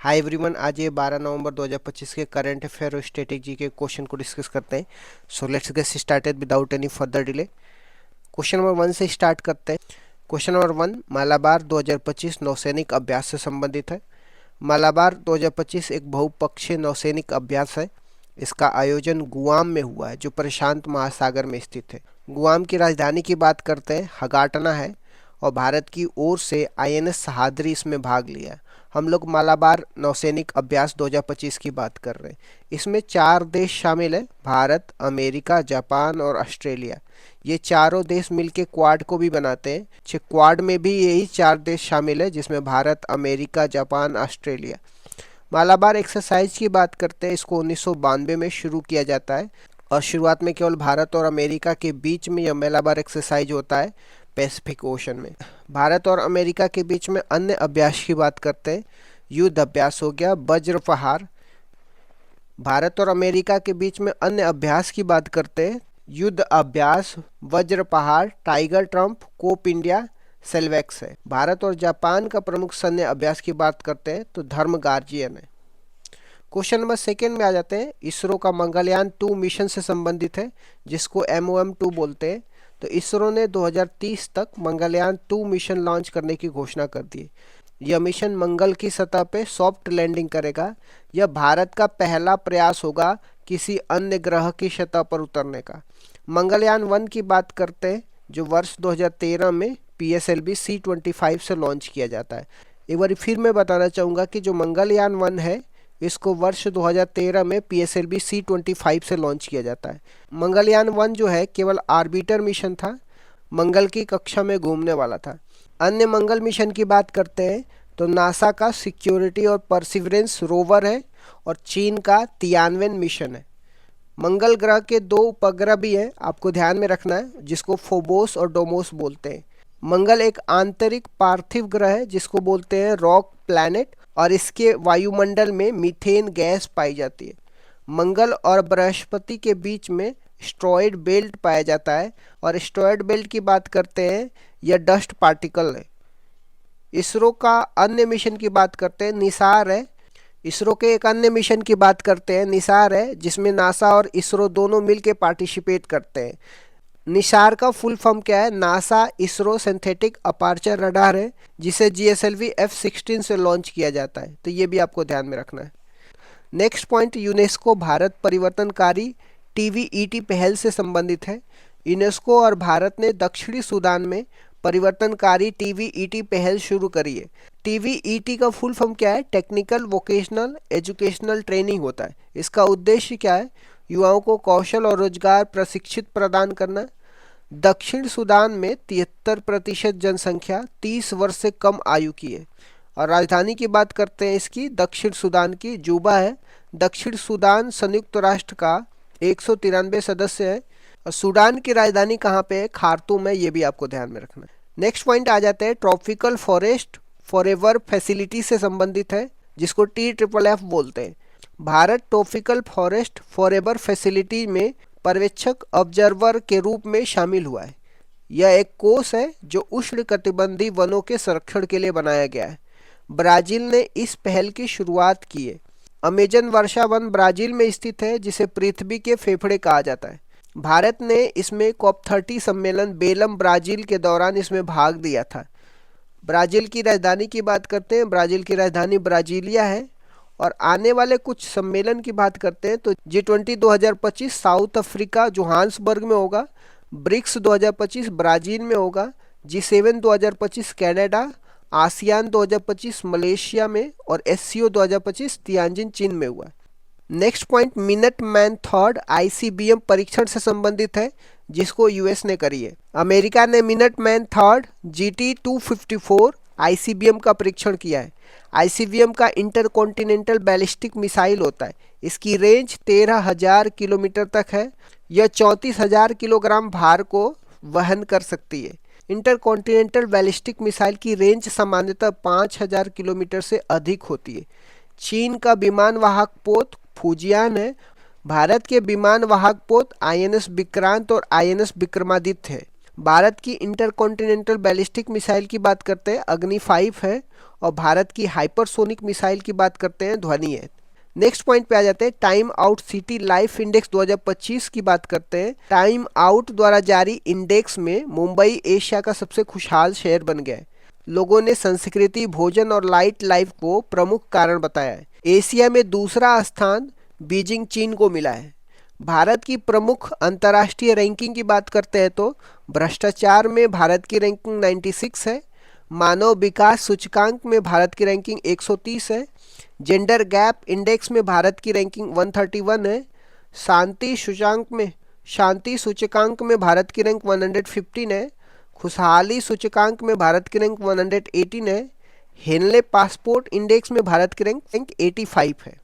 Hi everyone, आज ये 12 नवंबर 2025 के करंट अफेयर और स्ट्रेटेजी के क्वेश्चन को डिस्कस करते हैं। So let's get started without any further delay. Question number 1 से स्टार्ट करते हैं। क्वेश्चन नंबर 1 मालाबार 2025 नौसैनिक अभ्यास से संबंधित है। मालाबार 2025 एक बहुपक्षीय नौसैनिक अभ्यास है। इसका आयोजन गुआम में हुआ है, जो प्रशांत महासागर में स्थित है। गुआम की राजधानी की बात करते हैं, हगाटना है, और भारत की ओर से आईएनएस सहाद्री इसमें भाग लिया। हम लोग मालाबार नौसैनिक अभ्यास 2025 की बात कर रहे हैं। इसमें 4 देश शामिल है, भारत, अमेरिका, जापान और ऑस्ट्रेलिया। ये चारों देश मिलके क्वाड को भी बनाते हैं। क्वाड में भी यही 4 देश शामिल है, जिसमें Bharat, America, Japan, Australia. Malabar exercise की बात करते हैं, इसको 1992 में शुरू किया जाता है, और शुरुआत में केवल भारत और अमेरिका के बीच में यह मालाबार एक्सरसाइज होता है, पैसिफिक ओशन में। भारत और अमेरिका के बीच में अन्य अभ्यास की बात करते हैं। युद्ध अभ्यास हो गया वज्र प्रहार। भारत और अमेरिका के बीच में अन्य अभ्यास की बात करते हैं। युद्ध अभ्यास वज्र पहाड़, टाइगर ट्रम्प, कोप इंडिया, सेल्वेक्स है। भारत और जापान का प्रमुख सैन्य अभ्यास की बात करते हैं तो धर्म गार्जियन है। क्वेश्चन नंबर 2 में आ जाते हैं। इसरो का मंगलयान 2 मिशन से संबंधित है, जिसको MOM-2 बोलते हैं। तो इसरो ने 2030 तक मंगलयान 2 मिशन लॉन्च करने की घोषणा कर दी। यह मिशन मंगल की सतह पे सॉफ्ट लैंडिंग करेगा। यह भारत का पहला प्रयास होगा किसी अन्य ग्रह की सतह पर उतरने का। मंगलयान 1 की बात करते हैं, जो वर्ष 2013 में PSLV C-25 से लॉन्च किया जाता है। एक बार फिर मैं बताना चाहूँगा कि जो मंगलयान 1 है, इसको वर्ष 2013 में PSLV C-25 से लॉन्च किया जाता है। मंगलयान 1 जो है केवल आर्बिटर मिशन था, मंगल की कक्षा में घूमने वाला था। अन्य मंगल मिशन की बात करते हैं तो नासा का सिक्योरिटी और परसिवरेंस रोवर है, और चीन का तियानवेन मिशन है। मंगल ग्रह के 2 उपग्रह भी हैं, आपको ध्यान में रखना है, जिसको फोबोस और डोमोस बोलते हैं। मंगल एक आंतरिक पार्थिव ग्रह है, जिसको बोलते हैं रॉक प्लैनेट, और इसके वायुमंडल में मीथेन गैस पाई जाती है। मंगल और बृहस्पति के बीच में एस्टेरॉयड बेल्ट पाया जाता है, और एस्टेरॉयड बेल्ट की बात करते हैं, यह डस्ट पार्टिकल है। इसरो का अन्य मिशन की बात करते हैं, निसार है। इसरो के एक अन्य मिशन की बात करते हैं, निसार है, जिसमें नासा और इसरो दोनों मिलकर पार्टिसिपेट करते हैं। निसार का फुल फॉर्म क्या है? NASA ISRO synthetic aperture radar है, जिसे GSLV F-16 से लॉन्च किया जाता है। तो ये भी आपको ध्यान में रखना है। नेक्स्ट पॉइंट, यूनेस्को भारत परिवर्तनकारी TVET पहल से संबंधित है। यूनेस्को और भारत ने दक्षिणी सूडान में परिवर्तनकारी TVET पहल शुरू करी है। TVET का फुल फॉर्म क्या है? टेक्निकल वोकेशनल एजुकेशनल ट्रेनिंग होता है। इसका उद्देश्य क्या है? युवाओं को कौशल और रोजगार प्रशिक्षित प्रदान करना। दक्षिण सूडान में 73% जनसंख्या 30 वर्ष से कम आयु की है, और राजधानी की बात करते हैं इसकी, दक्षिण सूडान की जूबा है। दक्षिण सूडान संयुक्त राष्ट्र का 193 सदस्य है, और सूडान की राजधानी कहाँ पे है? खार्तूम है। ये भी आपको ध्यान में रखना है। नेक्स्ट पॉइंट आ जाते हैं, ट्रॉपिकल फॉरेस्ट फॉरएवर फैसिलिटी से संबंधित है, जिसको TFFF बोलते हैं। Bharat tropical forest forever facility में पर्यवेक्षक ऑब्जर्वर के रूप में शामिल हुआ है। यह एक कोष है जो उष्णकटिबंधीय वनों के संरक्षण के लिए बनाया गया है। ब्राजील ने इस पहल की शुरुआत की है। अमेजन वर्षा वन ब्राजील में स्थित है, जिसे पृथ्वी के फेफड़े कहा जाता है। भारत ने इसमें COP30 सम्मेलन बेलम ब्राजील के दौरान इसमें भाग लिया था। ब्राजील की राजधानी की बात करते हैं, ब्राजील की राजधानी ब्राजीलिया है। और आने वाले कुछ सम्मेलन की बात करते हैं तो G20 2025 साउथ अफ्रीका जोहान्सबर्ग में होगा, ब्रिक्स 2025 ब्राजील में होगा, G7 2025 कनाडा, आसियान 2025 मलेशिया में, और SCO 2025 तियानजिन चीन में हुआ। Next point, minute man third ICBM परीक्षण से संबंधित है, जिसको US ने करी है। अमेरिका ने minute man third GT-254 ICBM का परीक्षण किया है। ICBM का इंटरकॉन्टिनेंटल बैलिस्टिक मिसाइल होता है। इसकी रेंज 13,000 किलोमीटर तक है। यह 34,000 किलोग्राम भार को वहन कर सकती है। इंटरकॉन्टिनेंटल बैलिस्टिक मिसाइल की रेंज सामान्यतः 5,000 किलोमीटर से अधिक होती है। चीन का विमान वाहक पोत फुजियान है। भारत के विमान वाहक पोत INS विक्रांत और INS विक्रमादित्य है। भारत की इंटरकॉन्टिनेंटल बैलिस्टिक मिसाइल की बात करते हैं, अग्नि 5 है, और भारत की हाइपरसोनिक मिसाइल की बात करते हैं ध्वनि है। नेक्स्ट पॉइंट पे आ जाते हैं, time out city life index 2025 की बात करते हैं। टाइम आउट द्वारा जारी इंडेक्स में मुंबई एशिया का सबसे खुशहाल शहर बन गया है। लोगों ने संस्कृति, भोजन और लाइट लाइफ को प्रमुख कारण बताया है। एशिया में दूसरा स्थान बीजिंग चीन को मिला है। भारत की प्रमुख अंतर्राष्ट्रीय रैंकिंग की बात करते हैं तो भ्रष्टाचार में भारत की रैंकिंग 96 है। मानव विकास सूचकांक में भारत की रैंकिंग 130 है। जेंडर गैप इंडेक्स में भारत की रैंकिंग 131 है। शांति सूचकांक में भारत की रैंक 115 है। खुशहाली सूचकांक में भारत की रैंक 118 है। हेनले पासपोर्ट इंडेक्स में भारत की रैंक 85 है।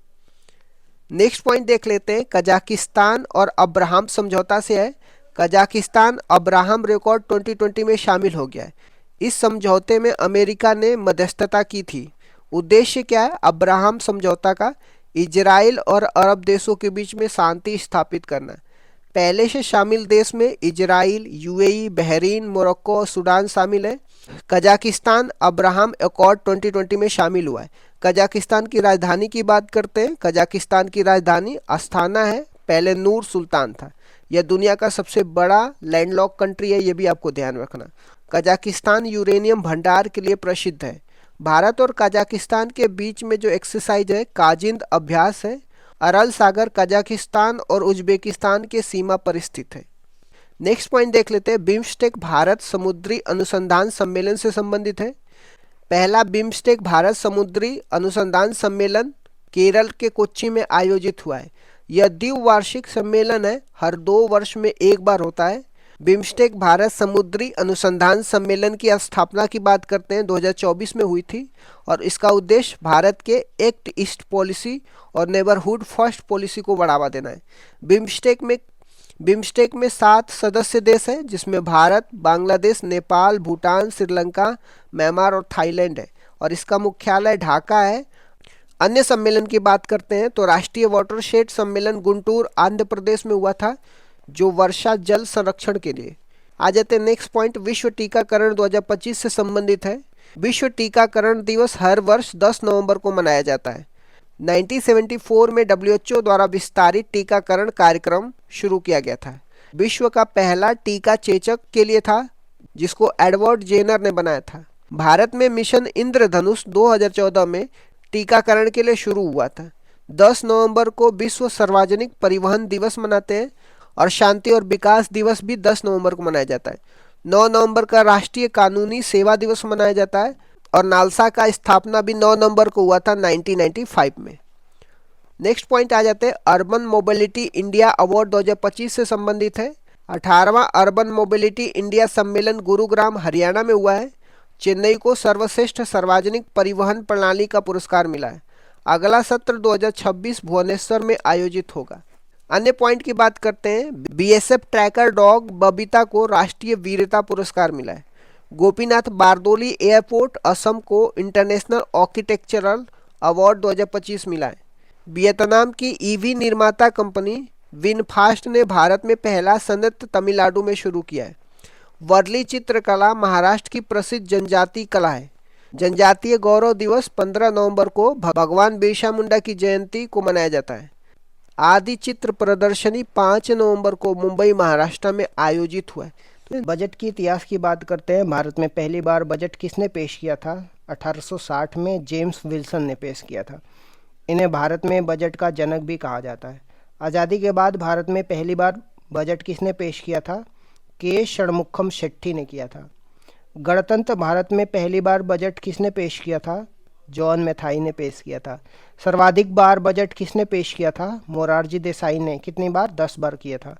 नेक्स्ट पॉइंट देख लेते हैं, कजाकिस्तान और अब्राहम समझौता से है। कजाकिस्तान अब्राहम रिकॉर्ड 2020 में शामिल हो गया है। इस समझौते में अमेरिका ने मध्यस्थता की थी। उद्देश्य क्या है अब्राहम समझौता का? इजराइल और अरब देशों के बीच में शांति स्थापित करना। पहले से शामिल देश में इजराइल, यूएई, बहरीन, मोरक्को और सूडान शामिल है। कजाकिस्तान अब्राहम अकॉर्ड 2020 में शामिल हुआ है। कजाकिस्तान की राजधानी की बात करते हैं। कजाकिस्तान की राजधानी अस्थाना है, पहले नूर सुल्तान था। यह दुनिया का सबसे बड़ा लैंडलॉक कंट्री है, यह भी आपको ध्यान रखना। कजाकिस्तान यूरेनियम भंडार के लिए प्रसिद्ध है। भारत और कजाकिस्तान के बीच में जो एक्सरसाइज है काजिंद अभ्यास है। अरल सागर कजाकिस्तान और उज्बेकिस्तान के सीमा पर स्थित है। नेक्स्ट पॉइंट देख लेते हैं, बिम्स्टेक भारत समुद्री अनुसंधान सम्मेलन से संबंधित है। पहला बिम्स्टेक भारत समुद्री अनुसंधान सम्मेलन केरल के कोच्चि में आयोजित हुआ है। यह द्विवार्षिक सम्मेलन है, हर 2 वर्ष में एक बार होता है। बिम्स्टेक भारत समुद्री अनुसंधान सम्मेलन की स्थापना की बात करते हैं 2024 में हुई थी और इसका उद्देश्य भारत के एक्ट ईस्ट पॉलिसी और नेबरहुड फर्स्ट पॉलिसी को बढ़ावा देना है। बिम्स्टेक में 7 सदस्य देश हैं जिसमें भारत, बांग्लादेश, नेपाल, भूटान, श्रीलंका, म्यांमार और थाईलैंड है और इसका मुख्यालय ढाका है। अन्य सम्मेलन की बात करते हैं तो राष्ट्रीय वाटरशेड सम्मेलन गुंटूर आंध्र प्रदेश में हुआ था जो वर्षा जल संरक्षण के लिए। आ जाते हैं नेक्स्ट पॉइंट, विश्व टीकाकरण 2025 से संबंधित है। विश्व टीकाकरण दिवस हर वर्ष 10 नवंबर को मनाया जाता है। 1974 में WHO द्वारा विस्तारित टीकाकरण कार्यक्रम शुरू किया गया था। विश्व का पहला टीका चेचक के लिए था जिसको एडवर्ड जेनर ने बनाया था। भारत में मिशन इंद्रधनुष 2014 में टीकाकरण के लिए शुरू हुआ था। 10 नवंबर को विश्व सार्वजनिक परिवहन दिवस मनाते हैं और शांति और विकास दिवस भी 10 नवंबर को मनाया जाता है। 9 नवंबर का राष्ट्रीय कानूनी सेवा दिवस मनाया जाता है और नालसा का स्थापना भी 9 नवंबर को हुआ था 1995 में। नेक्स्ट पॉइंट आ जाते हैं, अर्बन मोबिलिटी इंडिया अवार्ड 2025 से संबंधित है। 18वां अर्बन मोबिलिटी इंडिया सम्मेलन गुरुग्राम हरियाणा में हुआ है। चेन्नई को सर्वश्रेष्ठ सार्वजनिक परिवहन प्रणाली का पुरस्कार मिला है। अगला सत्र 2026 भुवनेश्वर में आयोजित होगा। अन्य पॉइंट की बात करते हैं, बीएसएफ ट्रैकर डॉग बबीता को राष्ट्रीय वीरता पुरस्कार मिला है। गोपीनाथ बारदोली एयरपोर्ट असम को इंटरनेशनल आर्किटेक्चरल अवार्ड 2025 मिला है। वियतनाम की ईवी निर्माता कंपनी विनफास्ट ने भारत में पहला संयंत्र तमिलनाडु में शुरू किया है। वर्ली चित्रकला महाराष्ट्र की प्रसिद्ध जनजातीय कला है। जनजातीय गौरव दिवस 15 नवंबर को भगवान बिरसा मुंडा की जयंती को मनाया जाता है। आदि चित्र प्रदर्शनी 5 नवंबर को मुंबई महाराष्ट्र में आयोजित हुआ है। तो बजट की इतिहास की बात करते हैं। भारत में पहली बार बजट किसने पेश किया था? 1860 में जेम्स विल्सन ने पेश किया था। इन्हें भारत में बजट का जनक भी कहा जाता है। आज़ादी के बाद भारत में पहली बार बजट किसने पेश किया था? के षणमुखम शेट्टी ने किया था। गणतंत्र भारत में पहली बार बजट किसने पेश किया था? जॉन मैथाई ने पेश किया था। सर्वाधिक बार बजट किसने पेश किया था? मोरारजी देसाई ने। कितनी बार? 10 बार किया था।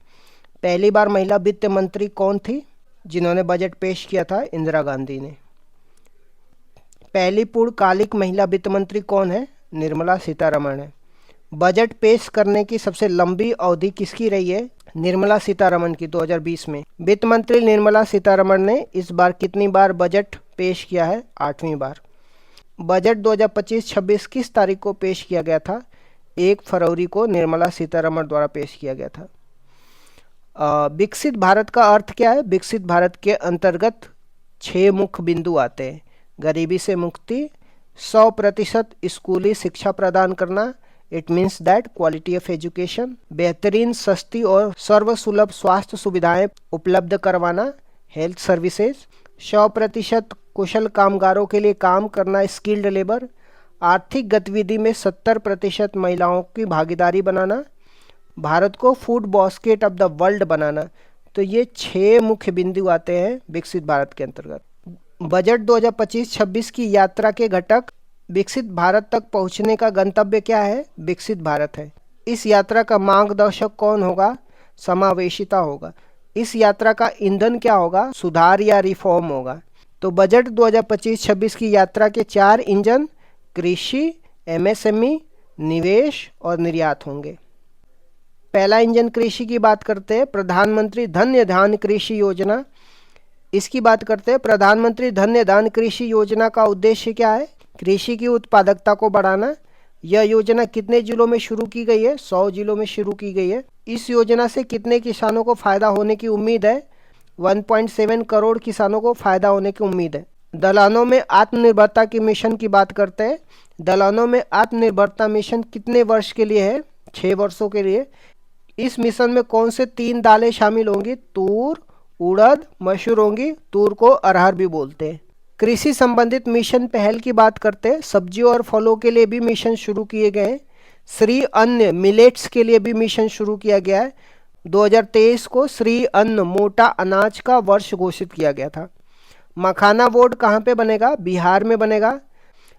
पहली बार महिला वित्त मंत्री कौन थी जिन्होंने बजट पेश किया था? इंदिरा गांधी ने। पहली पूर्णकालिक महिला वित्त मंत्री कौन है? निर्मला सीतारमण है। बजट पेश करने की सबसे लंबी अवधि किसकी रही है? निर्मला सीतारमण की, 2020 में। वित्त मंत्री निर्मला सीतारमण ने इस बार कितनी बार बजट पेश किया है? 8वीं बार। बजट 2025-26 किस तारीख को पेश किया गया था? 1 फरवरी को निर्मला सीतारमण द्वारा पेश किया गया था। विकसित भारत का अर्थ क्या है? विकसित भारत के अंतर्गत 6 मुख्य बिंदु आते हैं। गरीबी से मुक्ति, 100% स्कूली शिक्षा प्रदान करना, it means that quality of education. बेहतरीन, सस्ती और सर्वसुलभ स्वास्थ्य सुविधाएं उपलब्ध करवाना, हेल्थ सर्विसेज। 100% कुशल कामगारों के लिए काम करना, स्किल्ड लेबर। आर्थिक गतिविधि में 70% महिलाओं की भागीदारी बनाना, भारत को food basket of the world बनाना। तो ये 6 मुख्य बिंदु आते हैं विकसित भारत के अंतर्गत। बजट 2025-26 की यात्रा के घटक। विकसित भारत तक पहुंचने का गंतव्य क्या है? विकसित भारत है। इस यात्रा का मार्गदर्शक कौन होगा? समावेशिता होगा। इस यात्रा का ईंधन क्या होगा? सुधार या रिफॉर्म होगा। तो बजट 2025-26 की यात्रा के 4 इंजन कृषि, एमएसएमई, निवेश और निर्यात होंगे। पहला इंजन कृषि की बात करते हैं, प्रधानमंत्री धन्य धान कृषि योजना। इसकी बात करते हैं। प्रधानमंत्री धन्य धान कृषि योजना का उद्देश्य क्या है? कृषि की उत्पादकता को बढ़ाना। यह योजना कितने जिलों में शुरू की गई है? 100 जिलों में शुरू की गई है। इस योजना से कितने किसानों को फायदा होने की उम्मीद है? 1.7 करोड़ किसानों को फायदा होने की उम्मीद है। दलहनों में आत्मनिर्भरता के मिशन की बात करते हैं। दलहनों में आत्मनिर्भरता मिशन कितने वर्ष के लिए है? 6 वर्षों के लिए। इस मिशन में कौन से 3 दालें शामिल होंगी? तूर, उड़द, मसूर होंगी। तूर को अरहर भी बोलते हैं। कृषि संबंधित मिशन पहल की बात करते हैं। सब्जियों और फलों के लिए भी मिशन शुरू किए गए हैं। श्री अन्न मिलेट्स के लिए भी मिशन शुरू किया गया है। 2023 को श्री अन्न मोटा अनाज का वर्ष घोषित किया गया था। मखाना बोर्ड कहाँ पे बनेगा? बिहार में बनेगा।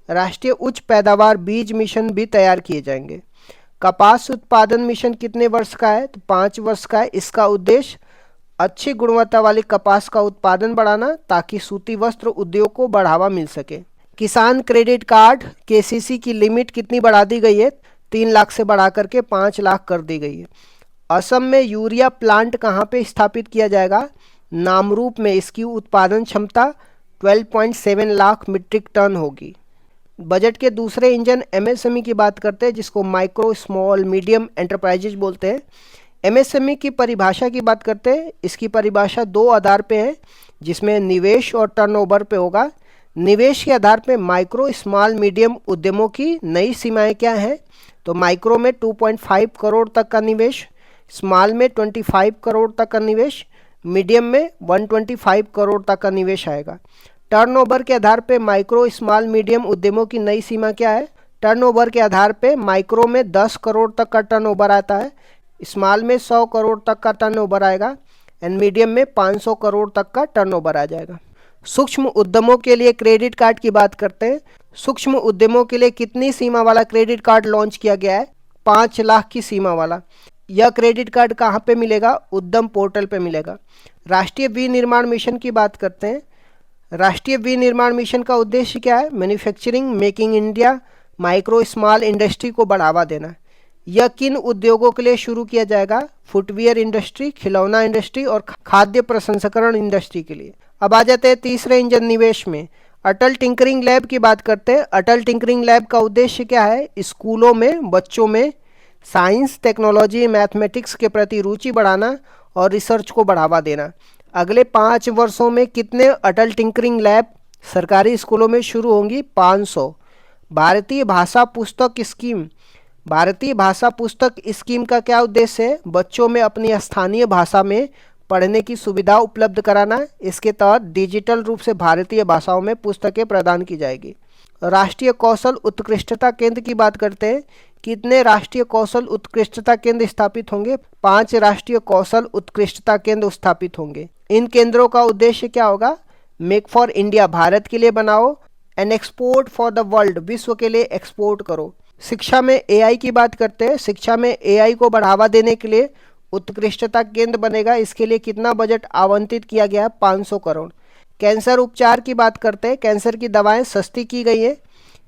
राष्ट्रीय उच्च पैदावार बीज मिशन भी तैयार किए जाएंगे। कपास उत्पादन मिशन कितने वर्ष का है? तो 5 वर्ष का है। इसका उद्देश्य अच्छी गुणवत्ता वाली कपास का उत्पादन बढ़ाना, ताकि सूती वस्त्र उद्योग को बढ़ावा मिल सके। किसान क्रेडिट कार्ड केसीसी की लिमिट कितनी बढ़ा दी गई है? 3 लाख से बढ़ा करके 5 लाख कर दी गई है। असम में यूरिया प्लांट कहाँ पे स्थापित किया जाएगा? नामरूप में। इसकी उत्पादन क्षमता 12.7 लाख मीट्रिक टन होगी। बजट के दूसरे इंजन एमएसएमई की बात करते हैं, जिसको माइक्रो, स्मॉल, मीडियम एंटरप्राइजेज बोलते हैं। एमएसएमई की परिभाषा की बात करते हैं। इसकी परिभाषा 2 आधार पे है, जिसमें निवेश और टर्नओवर पे होगा। निवेश के आधार पे माइक्रो, स्मॉल, मीडियम उद्यमों की नई सीमाएं क्या हैं? तो माइक्रो में 2.5 करोड़ तक का निवेश, स्मॉल में 25 करोड़ तक का निवेश, मीडियम में 125 करोड़ तक का निवेश आएगा। टर्नओवर के आधार पे माइक्रो, स्मॉल, मीडियम उद्यमों की नई सीमा क्या है? टर्नओवर के आधार पे माइक्रो में 10 करोड़ तक का टर्नओवर आता है, स्मॉल में 100 करोड़ तक का टर्नओवर आएगा एंड मीडियम में 500 करोड़ तक का टर्नओवर आ जाएगा। सूक्ष्म उद्यमों के लिए क्रेडिट कार्ड की बात करते हैं। सूक्ष्म उद्यमों के लिए कितनी सीमा वाला क्रेडिट कार्ड लॉन्च किया गया है? 5 लाख की सीमा वाला। यह क्रेडिट कार्ड कहाँ पे मिलेगा? उद्यम पोर्टल पे मिलेगा। राष्ट्रीय विनिर्माण मिशन की बात करते हैं। राष्ट्रीय विनिर्माण मिशन का उद्देश्य क्या है? Manufacturing, making India, micro small industry को बढ़ावा देना। यह किन उद्योगों के लिए शुरू किया जाएगा? फुटवियर इंडस्ट्री, खिलौना इंडस्ट्री और खाद्य प्रसंस्करण इंडस्ट्री के लिए। अब आ जाते हैं तीसरे इंजन निवेश में। अटल टिंकरिंग लैब की बात करते हैं। अटल टिंकरिंग लैब का उद्देश्य क्या है? स्कूलों में बच्चों में साइंस, टेक्नोलॉजी, मैथमेटिक्स के प्रति रुचि बढ़ाना और रिसर्च को बढ़ावा देना। अगले 5 वर्षों में कितने अटल टिंकरिंग लैब सरकारी स्कूलों में शुरू होंगी? 500। भारतीय भाषा पुस्तक स्कीम। भारतीय भाषा पुस्तक स्कीम का क्या उद्देश्य है? बच्चों में अपनी स्थानीय भाषा में पढ़ने की सुविधा उपलब्ध कराना। इसके तहत डिजिटल रूप से भारतीय भाषाओं में पुस्तकें प्रदान की जाएगी। राष्ट्रीय कौशल उत्कृष्टता केंद्र की बात करते हैं। कितने राष्ट्रीय कौशल उत्कृष्टता केंद्र स्थापित होंगे? 5 राष्ट्रीय कौशल उत्कृष्टता केंद्र स्थापित होंगे। इन केंद्रों का उद्देश्य क्या होगा? मेक फॉर इंडिया, भारत के लिए बनाओ, and export for the world, विश्व के लिए एक्सपोर्ट करो। शिक्षा में एआई की बात करते हैं। शिक्षा में एआई को बढ़ावा देने के लिए उत्कृष्टता केंद्र बनेगा। इसके लिए कितना बजट आवंटित किया गया है? 500 करोड़। कैंसर उपचार की बात करते हैं। कैंसर की दवाएं सस्ती की गई है।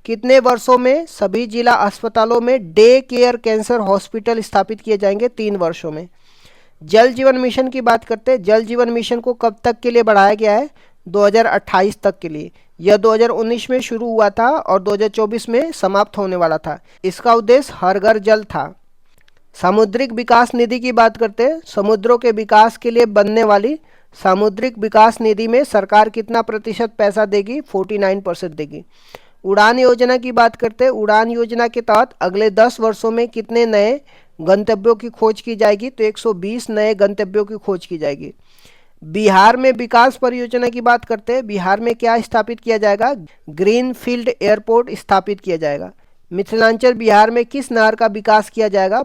कितने वर्षों में सभी जिला अस्पतालों में डे केयर कैंसर हॉस्पिटल स्थापित किए जाएंगे? 3 वर्षों में। जल जीवन मिशन की बात करते हैं। जल जीवन मिशन को कब तक के लिए बढ़ाया गया है? 2028 तक के लिए। यह 2019 में शुरू हुआ था और 2024 में समाप्त होने वाला था। इसका उद्देश्य हर घर जल था। सामुद्रिक विकास निधि की बात करते हैं। समुद्रों के विकास के लिए बनने वाली सामुद्रिक विकास निधि में सरकार कितना प्रतिशत पैसा देगी? 49% देगी। उड़ान योजना की बात करते हैं। उड़ान योजना के तहत अगले 10 वर्षों में कितने नए गंतव्यों की खोज की जाएगी? तो 120 नए गंतव्यों की खोज की जाएगी। बिहार में विकास परियोजना की बात करते हैं। बिहार में क्या स्थापित किया जाएगा? ग्रीन फील्ड एयरपोर्ट स्थापित किया जाएगा। मिथिलांचल बिहार में किस नहर का विकास किया जाएगा?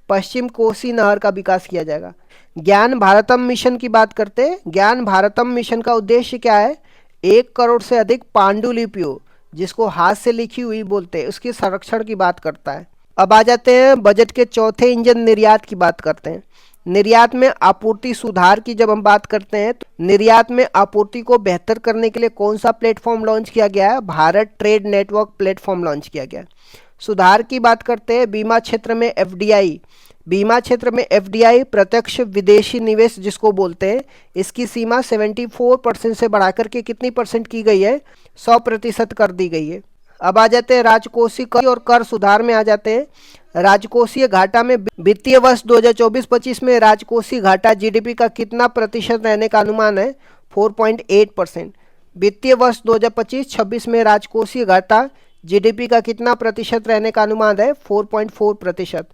पश्चिम कोसी नहर का विकास किया जाएगा। ज्ञान भारतम मिशन की बात करते हैं। ज्ञान भारतम मिशन का उद्देश्य क्या है? 1 करोड़ से अधिक पांडुलिपियों, जिसको हाथ से लिखी हुई बोलते हैं, उसके संरक्षण की बात करता है। अब आ जाते हैं बजट के चौथे इंजन निर्यात की बात करते हैं। निर्यात में आपूर्ति सुधार की जब हम बात करते हैं तो निर्यात में आपूर्ति को बेहतर करने के लिए कौन सा प्लेटफॉर्म लॉन्च किया गया है? Bharat trade network platform launch किया गया। सुधार की बात करते हैं। बीमा क्षेत्र में एफडीआई, बीमा क्षेत्र में एफडीआई प्रत्यक्ष विदेशी निवेश जिसको बोलते हैं, इसकी सीमा 74% से बढ़ाकर के कितनी परसेंट की गई है? 100% कर दी गई है। अब आ जाते हैं राजकोषीय कर और कर सुधार में आ जाते हैं। राजकोषीय घाटा में वित्तीय वर्ष 2024-25 में राजकोषीय घाटा जीडीपी का कितना प्रतिशत रहने का अनुमान है? 4.8%। वित्तीय वर्ष 2025-26 में राजकोषीय घाटा जीडीपी का कितना प्रतिशत रहने का अनुमान है? 4.4%।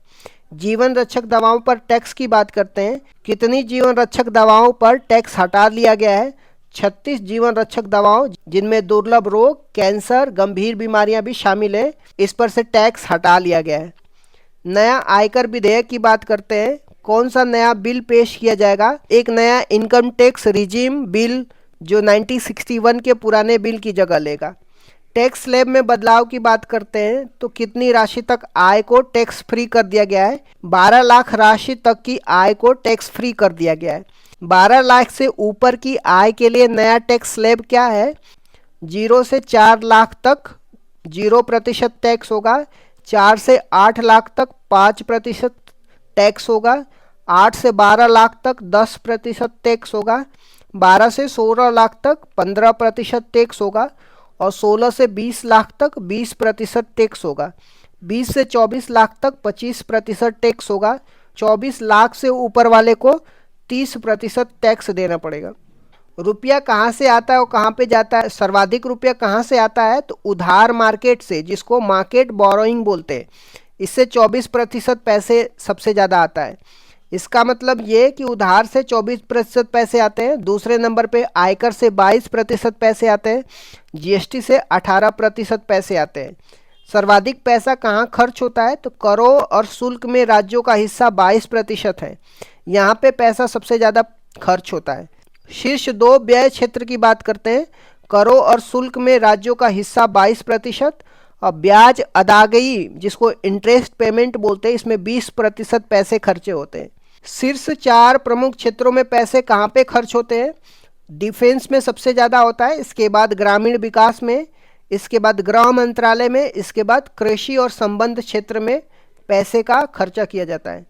जीवन रक्षक दवाओं पर टैक्स की बात करते हैं। कितनी जीवन रक्षक दवाओं पर टैक्स हटा लिया गया है? 36 जीवन रक्षक दवाओं, जिनमें दुर्लभ रोग, कैंसर, गंभीर बीमारियां भी शामिल है, इस पर से टैक्स हटा लिया गया है। नया आयकर विधेयक की बात करते हैं। कौन सा नया बिल पेश किया जाएगा? एक नया इनकम टैक्स रिजीम बिल जो 1961 के पुराने बिल की जगह लेगा। टैक्स स्लैब में बदलाव की बात करते हैं तो कितनी राशि तक आय को टैक्स फ्री कर दिया गया है? 12 लाख राशि तक की आय को टैक्स फ्री कर दिया गया है। 12 लाख से ऊपर की आय के लिए नया टैक्स स्लैब क्या है? 0 से 4 लाख तक 0% टैक्स होगा। 4 से 8 लाख तक 5% टैक्स होगा। 8 से 12 लाख तक 10% टैक्स होगा। 12 से 16 लाख तक 15% टैक्स होगा और 16 से 20 लाख तक 20% टैक्स होगा। 20 से 24 लाख तक 25% टैक्स होगा। 24 लाख से ऊपर वाले को 30% टैक्स देना पड़ेगा। रुपया कहाँ से आता है और कहाँ पे जाता है? सर्वाधिक रुपया कहाँ से आता है? तो उधार मार्केट से, जिसको मार्केट बोरोइंग बोलते हैं। इससे 24% पैसे सबसे ज़्यादा आता है। इसका मतलब ये कि उधार से 24% पैसे आते हैं। दूसरे नंबर पे आयकर से 22% पैसे आते हैं। जीएसटी से 18% पैसे आते हैं। सर्वाधिक पैसा कहाँ खर्च होता है? तो करों और शुल्क में राज्यों का हिस्सा 22% है। यहाँ पे पैसा सबसे ज़्यादा खर्च होता है। शीर्ष 2 व्यय क्षेत्र की बात करते हैं। करों और शुल्क में राज्यों का हिस्सा 22% और ब्याज अदायगी, जिसको इंटरेस्ट पेमेंट बोलते हैं, इसमें 20% पैसे खर्चे होते हैं। शीर्ष 4 प्रमुख क्षेत्रों में पैसे कहाँ पे खर्च होते हैं? डिफेंस में सबसे ज़्यादा होता है, इसके बाद ग्रामीण विकास में, इसके बाद गृह मंत्रालय में, इसके बाद कृषि और संबंध क्षेत्र में पैसे का खर्चा किया जाता है।